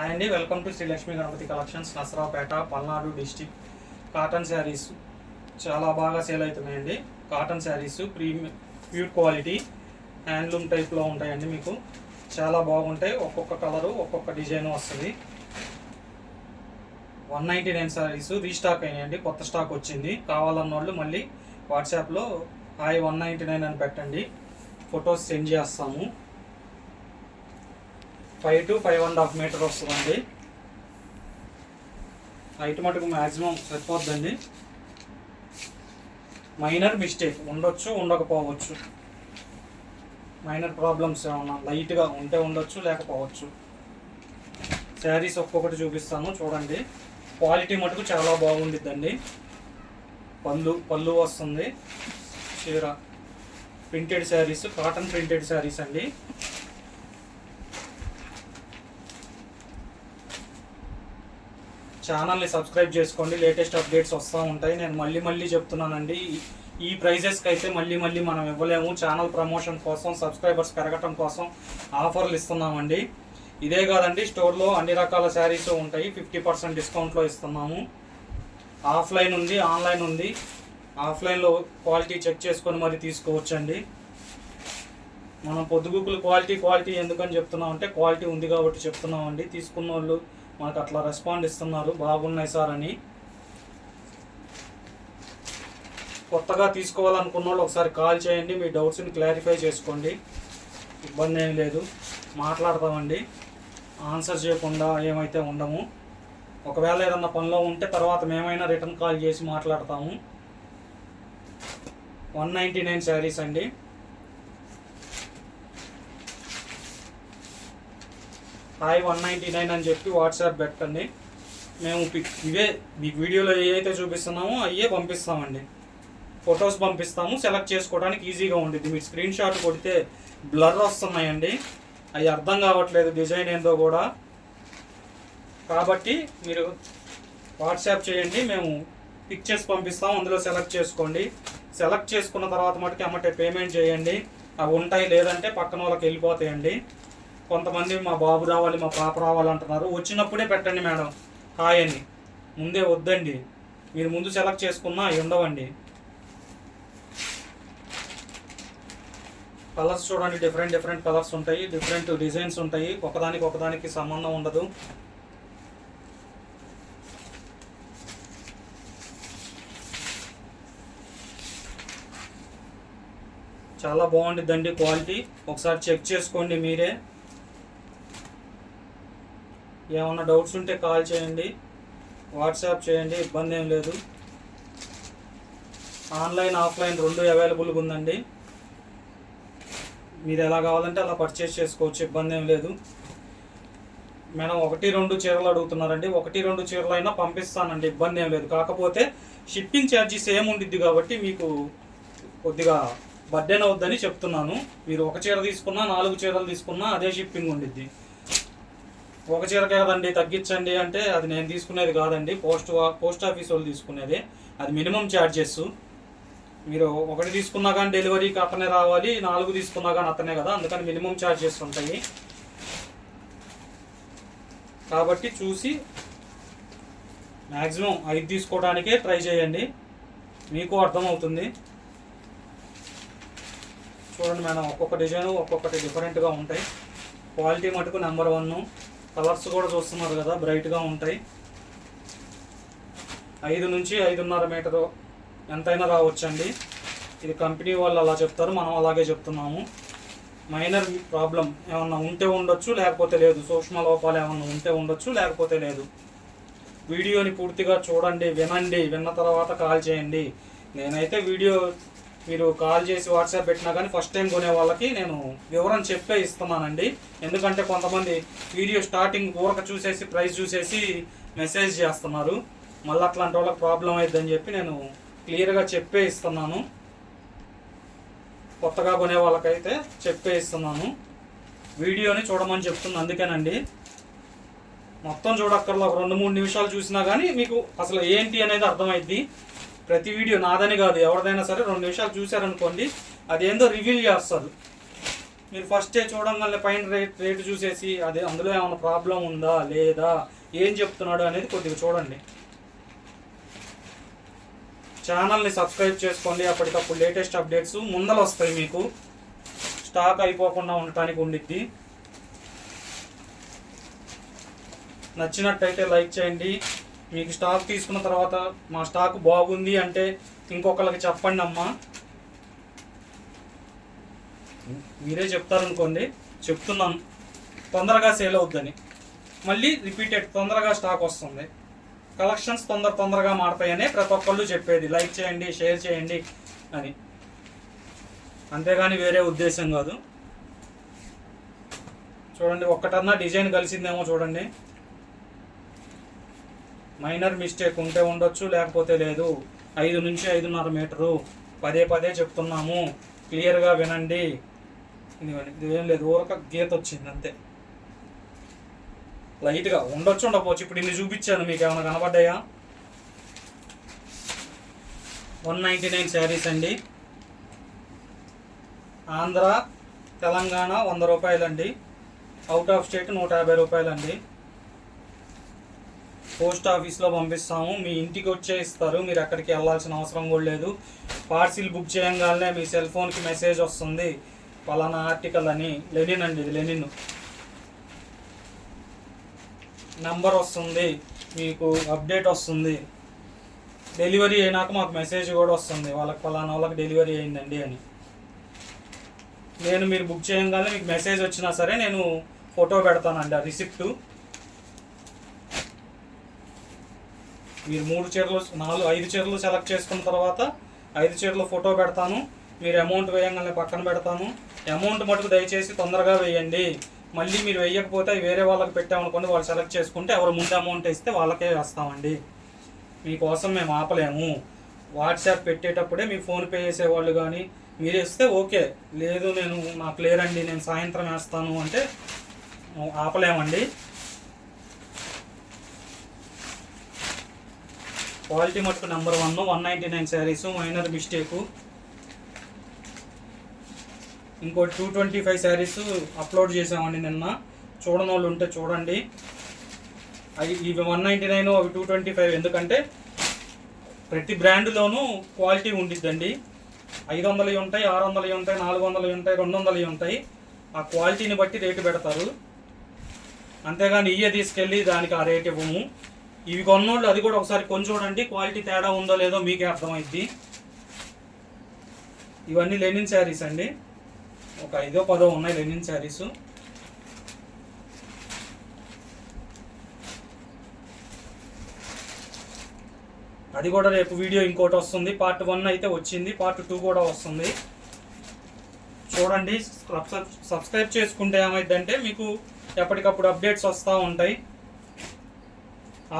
Hi అండి, welcome to Sri Lakshmi Ganapathi collections, Narasaraopet, Palnadu district. Cotton sarees చాలా బాగా సేల్ అవుతున్నాయండి. Cotton sarees pure quality handloom టైప్లో ఉంటాయండి. మీకు చాలా బాగుంటాయి. ఒక్కొక్క కలరు ఒక్కొక్క డిజైన్ వస్తుంది. 199 శారీస్ రీస్టాక్ అయినాయండి. కొత్త స్టాక్ వచ్చింది. కావాలన్న వాళ్ళు మళ్ళీ వాట్సాప్లో హాయ్ 199 అని పెట్టండి. ఫొటోస్ సెండ్ చేస్తాము. 5 to 5.5 మీటర్ వస్తుందండి. హైట్ మటుకు మ్యాక్సిమం సరిపోద్దండి. మైనర్ మిస్టేక్ ఉండొచ్చు, ఉండకపోవచ్చు. మైనర్ ప్రాబ్లమ్స్ ఏమన్నా లైట్గా ఉంటే ఉండొచ్చు, లేకపోవచ్చు. శారీస్ ఒక్కొక్కటి చూపిస్తాను చూడండి. క్వాలిటీ మటుకు చాలా బాగుండిద్దండి. పళ్ళు వస్తుంది. చీర printed saris, cotton printed saris అండి. ఛానల్ని సబ్స్క్రైబ్ చేసుకోండి. లేటెస్ట్ అప్డేట్స్ వస్తూ ఉంటాయి. నేను మళ్ళీ చెప్తున్నానండి, ఈ ప్రైజెస్కి అయితే మళ్ళీ మనం ఇవ్వలేము. ఛానల్ ప్రమోషన్ కోసం, సబ్స్క్రైబర్స్ పెరగటం కోసం ఆఫర్లు ఇస్తున్నామండి. ఇదే కాదండి, స్టోర్లో అన్ని రకాల శారీస్ ఉంటాయి. 50% డిస్కౌంట్లో ఇస్తున్నాము. ఆఫ్లైన్ ఉంది, ఆన్లైన్ ఉంది. ఆఫ్లైన్లో క్వాలిటీ చెక్ చేసుకొని మరి తీసుకోవచ్చండి. మనం పొద్దుగుకులు క్వాలిటీ ఎందుకని చెప్తున్నామంటే, క్వాలిటీ ఉంది కాబట్టి చెప్తున్నామండి. తీసుకున్న వాళ్ళు మనకు అట్లా రెస్పాండ్ ఇస్తున్నారు, బాగున్నాయి సార్ అని. కొత్తగా తీసుకోవాలనుకున్న వాళ్ళు ఒకసారి కాల్ చేయండి. మీ డౌట్స్ని క్లారిఫై చేసుకోండి. ఇబ్బంది ఏం లేదు, మాట్లాడతామండి. ఆన్సర్ చేయకుండా ఏమైతే ఉండము. ఒకవేళ ఏదన్నా పనిలో ఉంటే తర్వాత మేమైనా రిటర్న్ కాల్ చేసి మాట్లాడతాము. 199 శారీస్ అండి. హాయ్ 199 అని చెప్పి వాట్సాప్ పెట్టండి. మేము ఇవే మీకు వీడియోలో ఏవైతే చూపిస్తున్నామో అయ్యే పంపిస్తామండి. ఫొటోస్ పంపిస్తాము. సెలెక్ట్ చేసుకోవడానికి ఈజీగా ఉంటుంది. మీరు స్క్రీన్ షాట్ కొడితే బ్లర్ వస్తున్నాయండి, అవి అర్థం కావట్లేదు డిజైన్ ఏందో కూడా. కాబట్టి మీరు వాట్సాప్ చేయండి, మేము పిక్చర్స్ పంపిస్తాం. అందులో సెలెక్ట్ చేసుకోండి. సెలెక్ట్ చేసుకున్న తర్వాత మటుకు అమ్మటే పేమెంట్ చేయండి. అవి ఉంటాయి, లేదంటే పక్కన వాళ్ళకి వెళ్ళిపోతాయండి. కొంతమంది మా బాబు రావాలి, మా పాప రావాలి అంటున్నారు. వచ్చినప్పుడే పెట్టండి మేడం హాయ్ అని, ముందే వద్దండి. మీరు ముందు సెలెక్ట్ చేసుకున్నా అవి ఉండవండి. కలర్స్ చూడండి, డిఫరెంట్ కలర్స్ ఉంటాయి, డిఫరెంట్ డిజైన్స్ ఉంటాయి. ఒకదానికి సంబంధం ఉండదు. చాలా బాగుంటుందండి క్వాలిటీ. ఒకసారి చెక్ చేసుకోండి మీరే. ఏమన్నా డౌట్స్ ఉంటే కాల్ చేయండి, వాట్సాప్ చేయండి, ఇబ్బంది ఏం లేదు. ఆన్లైన్ ఆఫ్లైన్ రెండు అవైలబుల్గా ఉందండి. మీరు ఎలా కావాలంటే అలా పర్చేస్ చేసుకోవచ్చు, ఇబ్బంది ఏం లేదు. మేడం 1-2 చీరలు అడుగుతున్నారండి. 1-2 చీరలు అయినా పంపిస్తానండి, ఇబ్బంది ఏం లేదు. కాకపోతే షిప్పింగ్ ఛార్జెస్ ఏముండిద్ది కాబట్టి మీకు కొద్దిగా బర్డెన్ అవుద్దని చెప్తున్నాను. మీరు ఒక చీర తీసుకున్నా 4 చీరలు తీసుకున్నా అదే షిప్పింగ్ ఉండిద్ది. ఒక చీరకే కదండి తగ్గించండి అంటే అది నేను తీసుకునేది కాదండి, పోస్ట్ ఆఫీస్ వాళ్ళు తీసుకునేది. అది మినిమం ఛార్జెస్. మీరు ఒకటి తీసుకున్నా కానీ డెలివరీకి అతనే రావాలి, 4 తీసుకున్నా కానీ అతనే కదా, అందుకని మినిమం ఛార్జెస్ ఉంటాయి. కాబట్టి చూసి మ్యాక్సిమం 5 తీసుకోవడానికే ట్రై చేయండి, మీకు అర్థమవుతుంది. చూడండి మేడం, ఒక్కొక్క డిజైన్ ఒక్కొక్కటి డిఫరెంట్గా ఉంటాయి. క్వాలిటీ మటుకు నెంబర్ 1. కలర్స్ కూడా చూస్తున్నారు కదా, బ్రైట్గా ఉంటాయి. 5 నుంచి 5.5 మీటరు ఎంతైనా రావచ్చండి. ఇది కంపెనీ వాళ్ళు అలా చెప్తారు, మనం అలాగే చెప్తున్నాము. మైనర్ ప్రాబ్లం ఏమన్నా ఉంటే ఉండొచ్చు, లేకపోతే లేదు. సూక్ష్మ లోపాలు ఏమన్నా ఉంటే ఉండొచ్చు, లేకపోతే లేదు. వీడియోని పూర్తిగా చూడండి, వినండి. విన్న తర్వాత కాల్ చేయండి. నేనైతే వీడియో మీరు కాల్ చేసి వాట్సాప్ పెట్టినా కానీ ఫస్ట్ టైం కొనే వాళ్ళకి నేను వివరం చెప్పే ఇస్తున్నానండి. ఎందుకంటే కొంతమంది వీడియో స్టార్టింగ్ ఊరక చూసేసి ప్రైస్ చూసేసి మెసేజ్ చేస్తున్నారు. మళ్ళీ అట్లాంటి వాళ్ళకి ప్రాబ్లం అవుతుందని చెప్పి నేను క్లియర్గా చెప్పే ఇస్తున్నాను. కొత్తగా కొనే వాళ్ళకైతే చెప్పే ఇస్తున్నాను. వీడియోని చూడమని చెప్తుంది, అందుకేనండి. మొత్తం చూడక్కర్లో ఒక 2-3 నిమిషాలు చూసినా కానీ మీకు అసలు ఏంటి అనేది అర్థమైద్ది. ప్రతి వీడియో నాదని కాదు, ఎవరిదైనా సరే 2 నిమిషాలు చూశారనుకోండి, అదేందో రివీల్ చేస్తారు. మీరు ఫస్టే చూడంగానే పైన రేటు చూసేసి అదే అందులో ఏమైనా ప్రాబ్లం ఉందా లేదా ఏం చెప్తున్నాడు అనేది కొద్దిగా చూడండి. ఛానల్ని సబ్స్క్రైబ్ చేసుకోండి. అప్పటికప్పుడు లేటెస్ట్ అప్డేట్స్ ముందర వస్తాయి, మీకు స్టాక్ అయిపోకుండా ఉండటానికి ఉండిద్ది. నచ్చినట్టయితే లైక్ చేయండి. మీకు స్టాక్ తీసుకున్న తర్వాత మా స్టాక్ బాగుంది అంటే ఇంకొకరికి చెప్పండి అమ్మా. మీరే చెప్తారనుకోండి, చెప్తున్నాను తొందరగా సేల్ అవుద్దని, మళ్ళీ రిపీటెడ్ తొందరగా స్టాక్ వస్తుంది, కలెక్షన్స్ తొందరగా మారుతాయని ప్రతి ఒక్కళ్ళు చెప్పేది. లైక్ చేయండి, షేర్ చేయండి అని, అంతేగాని వేరే ఉద్దేశం కాదు. చూడండి, ఒక్కటన్నా డిజైన్ కలిసిందేమో చూడండి. మైనర్ మిస్టేక్ ఉంటే ఉండొచ్చు, లేకపోతే లేదు. 5 నుంచి 5.5 మీటరు పదే చెప్తున్నాము, క్లియర్గా వినండి. ఇది ఏం లేదు, ఊరక గీత వచ్చింది అంతే. లైట్గా ఉండొచ్చు, ఉండకపోవచ్చు. ఇప్పుడు ఇన్ని చూపించాను, మీకు ఏమైనా కనపడ్డాయా? 199 శారీస్ అండి. ఆంధ్ర తెలంగాణ 100 రూపాయలండి. అవుట్ ఆఫ్ స్టేట్ 150 రూపాయలండి. పోస్ట్ ఆఫీస్లో పంపిస్తాము, మీ ఇంటికి వచ్చే ఇస్తారు, మీరు ఎక్కడికి వెళ్ళాల్సిన అవసరం కూడా లేదు. పార్సిల్ బుక్ చేయగానే మీ సెల్ ఫోన్కి మెసేజ్ వస్తుంది, పలానా ఆర్టికల్ అని. లెనిన్ అండి, ఇది లెనిన్ నంబర్ వస్తుంది, మీకు అప్డేట్ వస్తుంది. డెలివరీ అయినాక మాకు మెసేజ్ కూడా వస్తుంది, పలానా వాళ్ళకి డెలివరీ అయిందండి అని. మీరు బుక్ చేయగానే మీకు మెసేజ్ వచ్చినా సరే నేను ఫోటో పెడతానండి, ఆ రిసిప్టు. మీరు 3 చీరలు 5 చీరలు సెలెక్ట్ చేసుకున్న తర్వాత 5 చీరలు ఫోటో పెడతాను. మీరు అమౌంట్ వేయగానే పక్కన పెడతాను. అమౌంట్ మటుకు దయచేసి తొందరగా వేయండి. మళ్ళీ మీరు వేయకపోతే వేరే వాళ్ళకి పెట్టామనుకోండి, వాళ్ళు సెలెక్ట్ చేసుకుంటే ఎవరు ముందు అమౌంట్ ఇస్తే వాళ్ళకే వేస్తామండి. మీకోసం మేము ఆపలేము. వాట్సాప్ పెట్టేటప్పుడే మీ ఫోన్పే చేసేవాళ్ళు కానీ మీరు ఇస్తే ఓకే, లేదు నాకు లేరండి నేను సాయంత్రం వేస్తాను అంటే ఆపలేమండి. క్వాలిటీ మటుకు నెంబర్ 1. 199 saris, minor mistake. ఇంకోటి 225 శారీస్ అప్లోడ్ చేసామండి నిన్న. చూడని వాళ్ళు ఉంటే చూడండి. ఇవి 199, అవి 225. ఎందుకంటే ప్రతి బ్రాండ్లోనూ క్వాలిటీ ఉండిద్దండి. 500 ఉంటాయి, 600 ఉంటాయి, 400 ఉంటాయి, 200 ఉంటాయి. ఆ క్వాలిటీని బట్టి రేటు పెడతారు, అంతేగాని ఇయ్యే తీసుకెళ్ళి దానికి ఆ రేట్ ఇవ్వము. ఇవి కొన్నోళ్ళు అది కూడా ఒకసారి కొని చూడండి, క్వాలిటీ తేడా ఉందో లేదో మీకే అర్థమైద్ది. ఇవన్నీ లెనిన్ శారీస్ అండి, ఒక 5-10 ఉన్నాయి లెనిన్ శారీస్. అది కూడా రేపు వీడియో ఇంకోటి వస్తుంది. పార్ట్ 1 అయితే వచ్చింది, పార్ట్ 2 కూడా వస్తుంది. చూడండి, సబ్స్క్రైబ్ చేసుకుంటే ఏమైందంటే మీకు ఎప్పటికప్పుడు అప్డేట్స్ వస్తూ ఉంటాయి.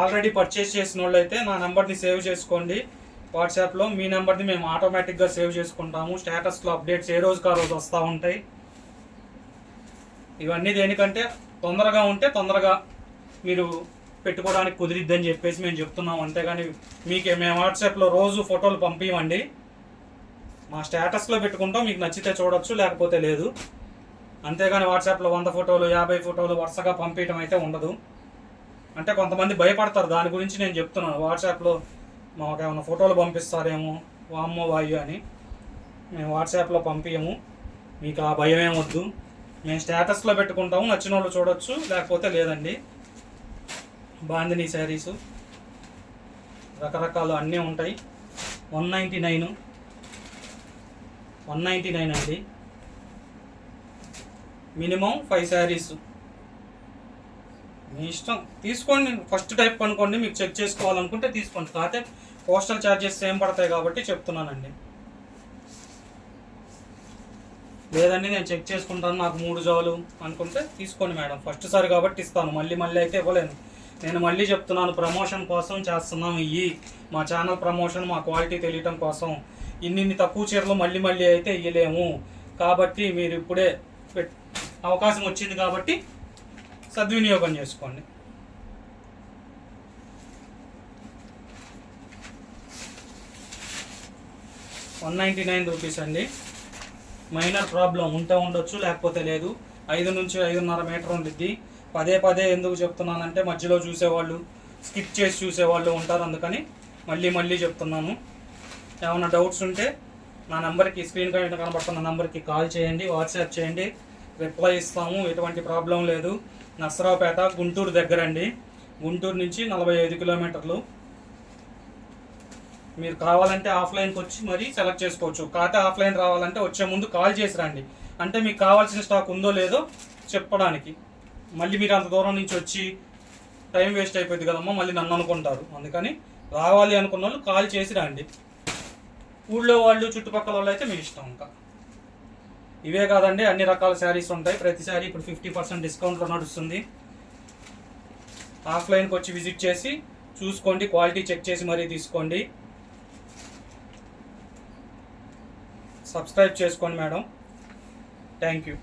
ఆల్రెడీ పర్చేస్ చేసిన వాళ్ళు అయితే నా నెంబర్ని సేవ్ చేసుకోండి వాట్సాప్లో. మీ నెంబర్ని మేము ఆటోమేటిక్గా సేవ్ చేసుకుంటాము. స్టేటస్లో అప్డేట్స్ ఏ రోజుకి ఆ రోజు వస్తూ ఉంటాయి. ఇవన్నీ దేనికంటే తొందరగా ఉంటే తొందరగా మీరు పెట్టుకోవడానికి కుదిరిద్దని చెప్పేసి మేము చెప్తున్నాం, అంతేగాని మేము వాట్సాప్లో రోజు ఫోటోలు పంపించమండి. మా స్టేటస్లో పెట్టుకుంటాం, మీకు నచ్చితే చూడొచ్చు, లేకపోతే లేదు. అంతేగాని వాట్సాప్లో 100 ఫోటోలు 50 ఫోటోలు వరుసగా పంపించడం అయితే ఉండదు. అంటే కొంతమంది భయపడతారు, దాని గురించి నేను చెప్తున్నాను. వాట్సాప్లో మాకు ఏమైనా ఫోటోలు పంపిస్తారేమో వామ్మో వాయు అని. మేము వాట్సాప్లో పంపించము, మీకు ఆ భయం ఏమొద్దు. మేము స్టేటస్లో పెట్టుకుంటాము, నచ్చిన వాళ్ళు చూడొచ్చు, లేకపోతే లేదండి. బాందినీ శారీసు రకరకాలు అన్నీ ఉంటాయి. 199 అండి. మినిమం 5 శారీస్. మీ ఇష్టం, తీసుకోండి. ఫస్ట్ టైప్ అనుకోండి, మీకు చెక్ చేసుకోవాలనుకుంటే తీసుకోండి. కాకపోతే పోస్టల్ ఛార్జెస్ ఏం పడతాయి కాబట్టి చెప్తున్నానండి. లేదండి నేను చెక్ చేసుకుంటాను, నాకు 3 జాలు అనుకుంటే తీసుకోండి మేడం. ఫస్ట్ సారి కాబట్టి ఇస్తాను, మళ్ళీ అయితే ఇవ్వలేను. నేను మళ్ళీ చెప్తున్నాను, ప్రమోషన్ కోసం చేస్తున్నాం. మా ఛానల్ ప్రమోషన్, మా క్వాలిటీ తెలియటం కోసం. ఇన్ని తక్కువ చీరలు మళ్ళీ అయితే ఇవ్వలేము. కాబట్టి మీరు ఇప్పుడే అవకాశం వచ్చింది కాబట్టి సద్వినియోగం చేసుకోండి. రూ. 199 అండి. మైనర్ ప్రాబ్లం ఉంటే ఉండొచ్చు, లేకపోతే లేదు. 5 నుంచి 5.5 మీటర్ ఉండిద్ది. పదే పదే ఎందుకు చెప్తున్నానంటే మధ్యలో చూసేవాళ్ళు, స్కిప్ చేసి చూసేవాళ్ళు ఉంటారు, అందుకని మళ్ళీ మళ్ళీ చెప్తున్నాను. ఏమైనా డౌట్స్ ఉంటే నా నెంబర్కి, స్క్రీన్ పైన కనబడుతున్న నెంబర్కి కాల్ చేయండి, వాట్సాప్ చేయండి, రిప్లై ఇస్తాము. ఎటువంటి ప్రాబ్లం లేదు. నర్సరావుపేట గుంటూరు దగ్గరండి. గుంటూరు నుంచి 45 కిలోమీటర్లు. మీరు కావాలంటే ఆఫ్లైన్కి వచ్చి మరీ సెలెక్ట్ చేసుకోవచ్చు. కాకపోతే ఆఫ్లైన్ రావాలంటే వచ్చే ముందు కాల్ చేసి రండి, అంటే మీకు కావాల్సిన స్టాక్ ఉందో లేదో చెప్పడానికి. మళ్ళీ మీరు అంత దూరం నుంచి వచ్చి టైం వేస్ట్ అయిపోయింది కదమ్మా, మళ్ళీ నన్ను అనుకుంటారు. అందుకని రావాలి అనుకున్న వాళ్ళు కాల్ చేసి రండి. ఊళ్ళో వాళ్ళు, చుట్టుపక్కల వాళ్ళు అయితే మీ ఇష్టం. ఇంకా ఇవే కాదండి, అన్ని రకాల శారీస్ ఉంటాయి. ప్రతి శారీ ఇప్పుడు 50% డిస్కౌంట్లో నడుస్తుంది. ఆఫ్లైన్కి వచ్చి విజిట్ చేసి చూసుకోండి, క్వాలిటీ చెక్ చేసి మరీ తీసుకోండి. సబ్స్క్రైబ్ చేసుకోండి మేడం. Thank you.